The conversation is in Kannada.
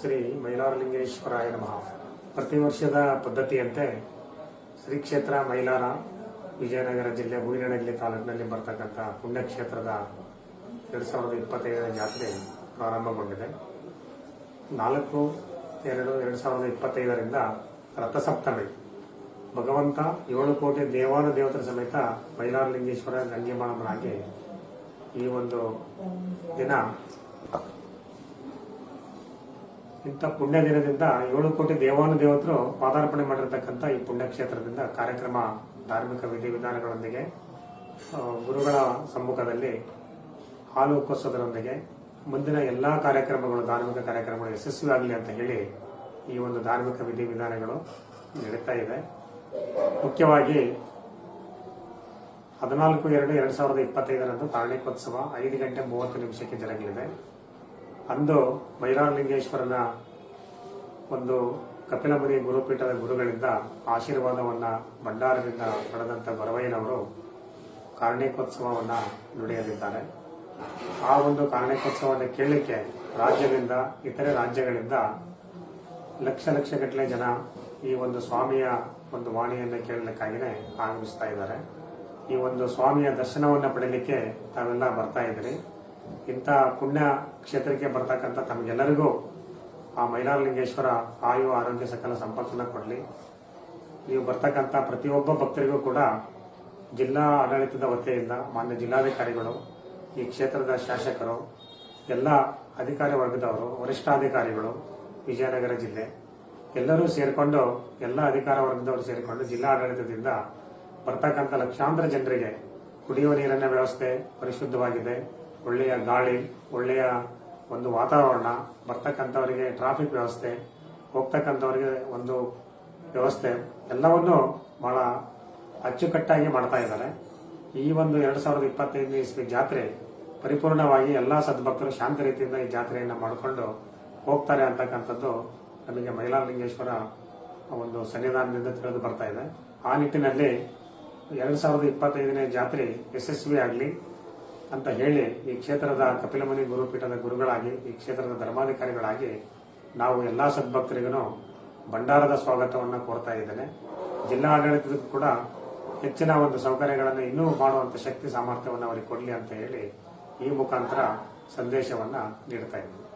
ಶ್ರೀ ಮೈಲಾರಲಿಂಗೇಶ್ವರಾಯ ನಮಃ. ಪ್ರತಿ ವರ್ಷದ ಪದ್ಧತಿಯಂತೆ ಶ್ರೀ ಕ್ಷೇತ್ರ ಮೈಲಾರ ವಿಜಯನಗರ ಜಿಲ್ಲೆ ಹೂವಿನಹಳ್ಳಿ ತಾಲೂಕಿನಲ್ಲಿ ಬರ್ತಕ್ಕಂಥ ಪುಣ್ಯಕ್ಷೇತ್ರದ 2025ನೇ ಜಾತ್ರೆ ಪ್ರಾರಂಭಗೊಂಡಿದೆ. 4/2/2025ರಿಂದ ರಥಸಪ್ತಮಿ ಭಗವಂತ 7 ಕೋಟಿ ದೇವಾನುದೇವತರ ಸಮೇತ ಮೈಲಾರಲಿಂಗೇಶ್ವರ ಗಂಗೆಮಾಳಮ್ಮನಾಗಿ ಈ ಒಂದು ದಿನ ಇಂಥ ಪುಣ್ಯ ದಿನದಿಂದ 7 ಕೋಟಿ ದೇವಾನುದೇವತರು ಪಾದಾರ್ಪಣೆ ಮಾಡಿರತಕ್ಕಂಥ ಈ ಪುಣ್ಯಕ್ಷೇತ್ರದಿಂದ ಕಾರ್ಯಕ್ರಮ ಧಾರ್ಮಿಕ ವಿಧಿವಿಧಾನಗಳೊಂದಿಗೆ ಗುರುಗಳ ಸಮ್ಮುಖದಲ್ಲಿ ಹಾಲು ಉಕ್ಕೋತ್ಸವದರೊಂದಿಗೆ ಮುಂದಿನ ಎಲ್ಲಾ ಕಾರ್ಯಕ್ರಮಗಳು ಧಾರ್ಮಿಕ ಕಾರ್ಯಕ್ರಮಗಳು ಯಶಸ್ವಿಯಾಗಲಿ ಅಂತ ಹೇಳಿ ಈ ಒಂದು ಧಾರ್ಮಿಕ ವಿಧಿವಿಧಾನಗಳು ನಡೀತಾ ಇದೆ. ಮುಖ್ಯವಾಗಿ 14/2/2025ರಂದು ಕಾರ್ಣಿಕೋತ್ಸವ 5:30 ಜರಗಲಿದೆ. ಅಂದು ಮೈಲಾರಲಿಂಗೇಶ್ವರನ ಒಂದು ಕಪಿಲಮುನಿ ಗುರುಪೀಠದ ಗುರುಗಳಿಂದ ಆಶೀರ್ವಾದವನ್ನ ಭಂಡಾರದಿಂದ ಪಡೆದಂತ ಗೊರವಯ್ಯನವರು ಕಾರ್ಣಿಕೋತ್ಸವವನ್ನ ನುಡಿಯಲಿದ್ದಾರೆ. ಆ ಒಂದು ಕಾರ್ಣಿಕೋತ್ಸವವನ್ನು ಕೇಳಲಿಕ್ಕೆ ರಾಜ್ಯದಿಂದ ಇತರೆ ರಾಜ್ಯಗಳಿಂದ ಲಕ್ಷ ಗಟ್ಟಲೆ ಜನ ಈ ಒಂದು ಸ್ವಾಮಿಯ ಒಂದು ವಾಣಿಯನ್ನು ಕೇಳಲಿಕ್ಕಾಗಿನೇ ಆಗಮಿಸ್ತಾ ಇದ್ದಾರೆ. ಈ ಒಂದು ಸ್ವಾಮಿಯ ದರ್ಶನವನ್ನ ಪಡೆಯಲಿಕ್ಕೆ ತಾವೆಲ್ಲ ಬರ್ತಾ ಇದ್ದೀರಿ. ಇಂಥ ಪುಣ್ಯ ಕ್ಷೇತ್ರಕ್ಕೆ ಬರ್ತಕ್ಕಂಥ ತಮಗೆಲ್ಲರಿಗೂ ಆ ಮೈಲಾರಲಿಂಗೇಶ್ವರ ಆಯು ಆರೋಗ್ಯ ಸಕಲ ಸಂಪತ್ತನ್ನು ಕೊಡಲಿ. ನೀವು ಬರ್ತಕ್ಕಂಥ ಪ್ರತಿಯೊಬ್ಬ ಭಕ್ತರಿಗೂ ಕೂಡ ಜಿಲ್ಲಾ ಆಡಳಿತದ ವತಿಯಿಂದ ಮಾನ್ಯ ಜಿಲ್ಲಾಧಿಕಾರಿಗಳು, ಈ ಕ್ಷೇತ್ರದ ಶಾಸಕರು, ಎಲ್ಲ ಅಧಿಕಾರಿ ವರ್ಗದವರು, ವರಿಷ್ಠಾಧಿಕಾರಿಗಳು, ವಿಜಯನಗರ ಜಿಲ್ಲೆ ಎಲ್ಲರೂ ಸೇರಿಕೊಂಡು, ಎಲ್ಲ ಅಧಿಕಾರ ವರ್ಗದವರು ಸೇರಿಕೊಂಡು ಜಿಲ್ಲಾ ಆಡಳಿತದಿಂದ ಬರ್ತಕ್ಕಂಥ ಲಕ್ಷಾಂತರ ಜನರಿಗೆ ಕುಡಿಯುವ ನೀರಿನ ವ್ಯವಸ್ಥೆ ಪರಿಶುದ್ಧವಾಗಿದೆ, ಒಳ್ಳೆಯ ಗಾಳಿ, ಒಳ್ಳೆಯ ಒಂದು ವಾತಾವರಣ, ಬರ್ತಕ್ಕಂಥವರಿಗೆ ಟ್ರಾಫಿಕ್ ವ್ಯವಸ್ಥೆ, ಹೋಗ್ತಕ್ಕಂಥವರಿಗೆ ಒಂದು ವ್ಯವಸ್ಥೆ ಎಲ್ಲವನ್ನು ಬಹಳ ಅಚ್ಚುಕಟ್ಟಾಗಿ ಮಾಡ್ತಾ ಇದ್ದಾರೆ. ಈ ಒಂದು 2025ನೇ ಇಸ್ವಿ ಜಾತ್ರೆ ಪರಿಪೂರ್ಣವಾಗಿ ಎಲ್ಲಾ ಸದ್ಭಕ್ತರು ಶಾಂತ ರೀತಿಯಿಂದ ಈ ಜಾತ್ರೆಯನ್ನು ಮಾಡಿಕೊಂಡು ಹೋಗ್ತಾರೆ ಅಂತಕ್ಕಂಥದ್ದು ನಮಗೆ ಮೈಲಾರಲಿಂಗೇಶ್ವರ ಒಂದು ಸನ್ನಿಧಾನದಿಂದ ತಿಳಿದು ಬರ್ತಾ ಇದೆ. ಆ ನಿಟ್ಟಿನಲ್ಲಿ 2025ನೇ ಜಾತ್ರೆ ಯಶಸ್ವಿಯಾಗಲಿ ಅಂತ ಹೇಳಿ ಈ ಕ್ಷೇತ್ರದ ಕಪಿಲಮುನಿ ಗುರುಪೀಠದ ಗುರುಗಳಾಗಿ, ಈ ಕ್ಷೇತ್ರದ ಧರ್ಮಾಧಿಕಾರಿಗಳಾಗಿ ನಾವು ಎಲ್ಲಾ ಸದ್ಭಕ್ತರಿಗೂ ಭಂಡಾರದ ಸ್ವಾಗತವನ್ನು ಕೋರ್ತಾ ಇದ್ದೇನೆ. ಜಿಲ್ಲಾ ಆಡಳಿತಕ್ಕೂ ಕೂಡ ಹೆಚ್ಚಿನ ಒಂದು ಸೌಕರ್ಯಗಳನ್ನು ಇನ್ನೂ ಮಾಡುವಂತ ಶಕ್ತಿ ಸಾಮರ್ಥ್ಯವನ್ನು ಅವರಿಗೆ ಕೊಡಲಿ ಅಂತ ಹೇಳಿ ಈ ಮುಖಾಂತರ ಸಂದೇಶವನ್ನ ನೀಡ್ತಾ ಇದ್ದೇನೆ.